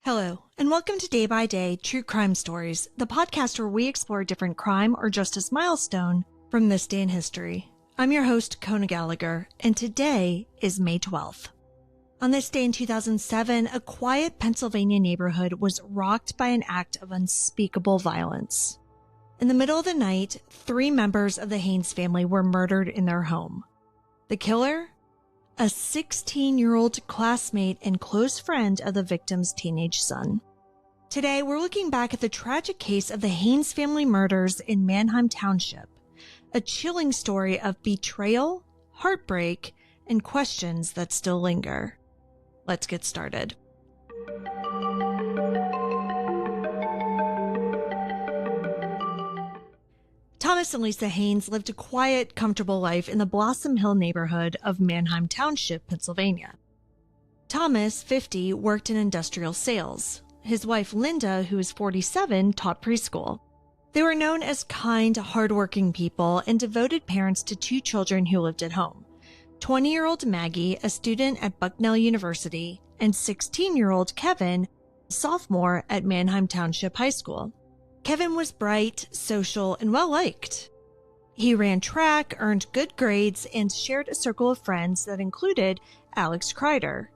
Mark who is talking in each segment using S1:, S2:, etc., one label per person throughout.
S1: Hello, and welcome to Day by Day True Crime Stories, the podcast where we explore a different crime or justice milestone from this day in history. I'm your host, Kona Gallagher, and today is May 12th. On this day in 2007, a quiet Pennsylvania neighborhood was rocked by an act of unspeakable violence. In the middle of the night, 3 members of the Haines family were murdered in their home. The killer? A 16-year-old classmate and close friend of the victim's teenage son. Today, we're looking back at the tragic case of the Haines family murders in Mannheim Township, a chilling story of betrayal, heartbreak, and questions that still linger. Let's get started. Thomas and Lisa Haines lived a quiet, comfortable life in the Blossom Hill neighborhood of Mannheim Township, Pennsylvania. Thomas, 50, worked in industrial sales. His wife, Linda, who is 47, taught preschool. They were known as kind, hardworking people and devoted parents to 2 children who lived at home. 20-year-old Maggie, a student at Bucknell University, and 16-year-old Kevin, a sophomore at Mannheim Township High School. Kevin was bright, social, and well-liked. He ran track, earned good grades, and shared a circle of friends that included Alec Kreider,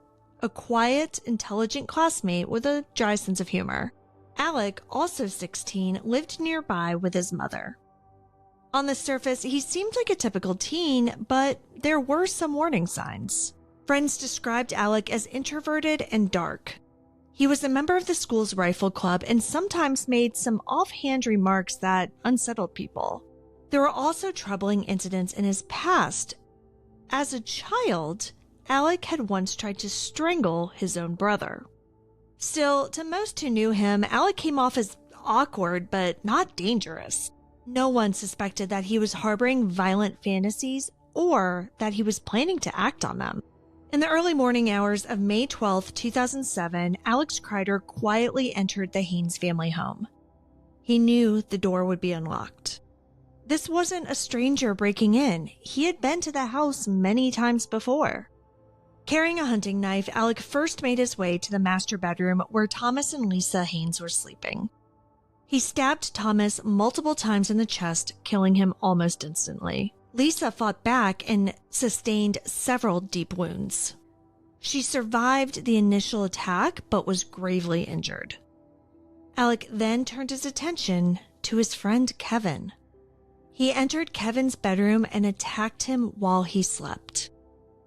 S1: a quiet, intelligent classmate with a dry sense of humor. Alec, also 16, lived nearby with his mother. On the surface, he seemed like a typical teen, but there were some warning signs. Friends described Alec as introverted and dark. He was a member of the school's rifle club and sometimes made some offhand remarks that unsettled people. There were also troubling incidents in his past. As a child, Alec had once tried to strangle his own brother. Still, to most who knew him, Alec came off as awkward but not dangerous. No one suspected that he was harboring violent fantasies or that he was planning to act on them. In the early morning hours of May 12, 2007, Alec Kreider quietly entered the Haines family home. He knew the door would be unlocked. This wasn't a stranger breaking in. He had been to the house many times before. Carrying a hunting knife, Alec first made his way to the master bedroom where Thomas and Lisa Haines were sleeping. He stabbed Thomas multiple times in the chest, killing him almost instantly. Lisa fought back and sustained several deep wounds. She survived the initial attack, but was gravely injured. Alec then turned his attention to his friend Kevin. He entered Kevin's bedroom and attacked him while he slept.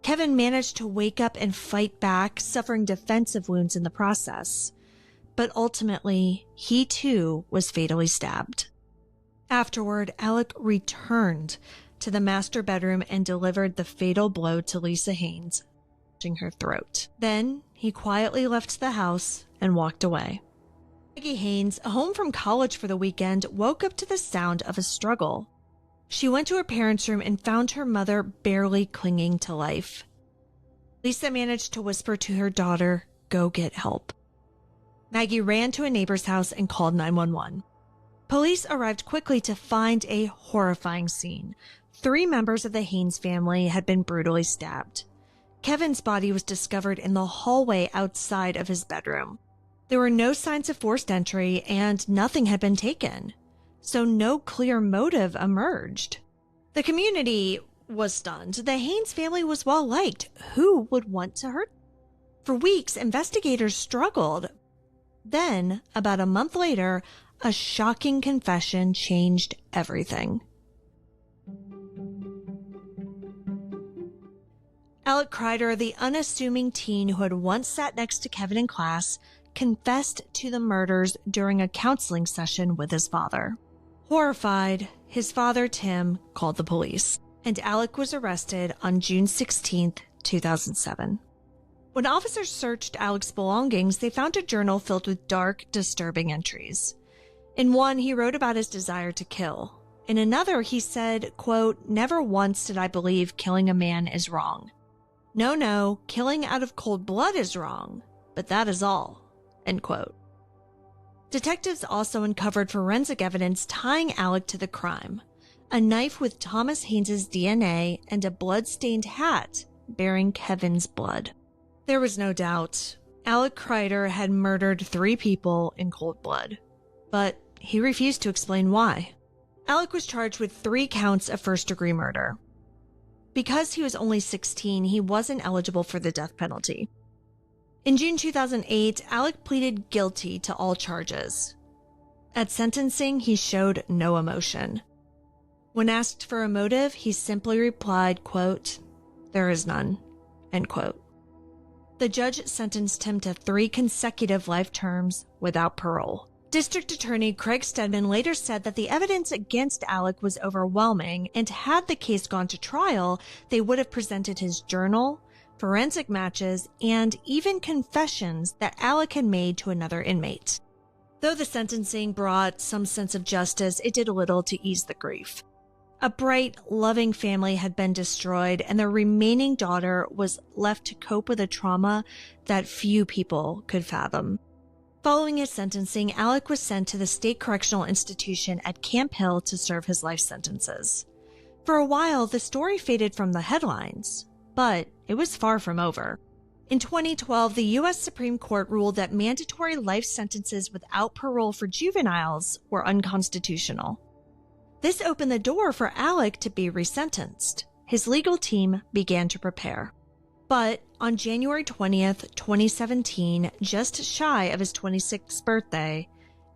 S1: Kevin managed to wake up and fight back, suffering defensive wounds in the process. But ultimately, he too was fatally stabbed. Afterward, Alec returned to the master bedroom and delivered the fatal blow to Lisa Haines, slashing her throat. Then he quietly left the house and walked away. Maggie Haines, home from college for the weekend, woke up to the sound of a struggle. She went to her parents' room and found her mother barely clinging to life. Lisa managed to whisper to her daughter, "Go get help." Maggie ran to a neighbor's house and called 911. Police arrived quickly to find a horrifying scene. 3 members of the Haines family had been brutally stabbed. Kevin's body was discovered in the hallway outside of his bedroom. There were no signs of forced entry and nothing had been taken, so no clear motive emerged. The community was stunned. The Haines family was well liked. Who would want to hurt them? For weeks, investigators struggled. Then, about a month later, a shocking confession changed everything. Alec Kreider, the unassuming teen who had once sat next to Kevin in class, confessed to the murders during a counseling session with his father. Horrified, his father, Tim, called the police, and Alec was arrested on June 16, 2007. When officers searched Alec's belongings, they found a journal filled with dark, disturbing entries. In one, he wrote about his desire to kill. In another, he said, quote, "Never once did I believe killing a man is wrong. No, killing out of cold blood is wrong, but that is all," end quote. Detectives also uncovered forensic evidence tying Alec to the crime. A knife with Thomas Haines' DNA and a blood-stained hat bearing Kevin's blood. There was no doubt. Alec Kreider had murdered 3 people in cold blood, but he refused to explain why. Alec was charged with 3 counts of first-degree murder. Because he was only 16, he wasn't eligible for the death penalty. In June 2008, Alec pleaded guilty to all charges. At sentencing, he showed no emotion. When asked for a motive, he simply replied, quote, "There is none," end quote. The judge sentenced him to 3 consecutive life terms without parole. District Attorney Craig Stedman later said that the evidence against Alec was overwhelming, and had the case gone to trial, they would have presented his journal, forensic matches, and even confessions that Alec had made to another inmate. Though the sentencing brought some sense of justice, it did little to ease the grief. A bright, loving family had been destroyed, and their remaining daughter was left to cope with a trauma that few people could fathom. Following his sentencing, Alec was sent to the state correctional institution at Camp Hill to serve his life sentences. For a while, the story faded from the headlines, but it was far from over. In 2012, the U.S. Supreme Court ruled that mandatory life sentences without parole for juveniles were unconstitutional. This opened the door for Alec to be resentenced. His legal team began to prepare. But on January 20th, 2017, just shy of his 26th birthday,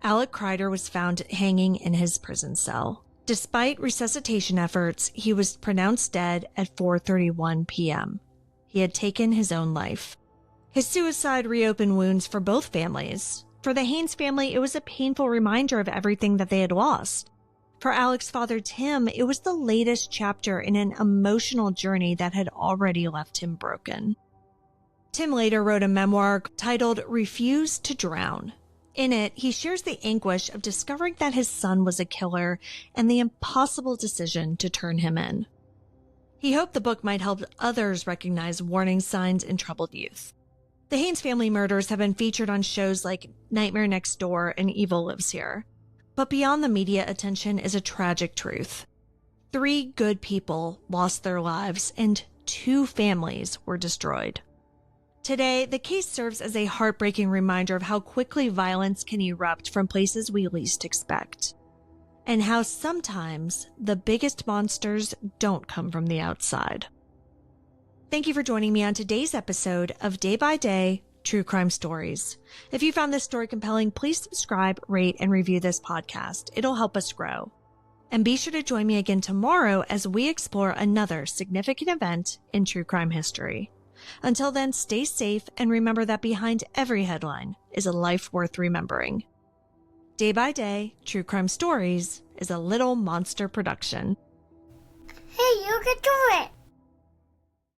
S1: Alec Kreider was found hanging in his prison cell. Despite resuscitation efforts, he was pronounced dead at 4:31 p.m. He had taken his own life. His suicide reopened wounds for both families. For the Haines family, it was a painful reminder of everything that they had lost. For Alec's father, Tim, it was the latest chapter in an emotional journey that had already left him broken. Tim later wrote a memoir titled "Refuse to Drown." In it, he shares the anguish of discovering that his son was a killer and the impossible decision to turn him in. He hoped the book might help others recognize warning signs in troubled youth. The Haines family murders have been featured on shows like Nightmare Next Door and Evil Lives Here. But beyond the media attention is a tragic truth. 3 good people lost their lives and 2 families were destroyed. Today, the case serves as a heartbreaking reminder of how quickly violence can erupt from places we least expect, and how sometimes the biggest monsters don't come from the outside. Thank you for joining me on today's episode of Day by Day True Crime Stories. If you found this story compelling, please subscribe, rate, and review this podcast. It'll help us grow. And be sure to join me again tomorrow as we explore another significant event in true crime history. Until then, stay safe and remember that behind every headline is a life worth remembering. Day by Day True Crime Stories is a Little Monster production.
S2: Hey, you can do it!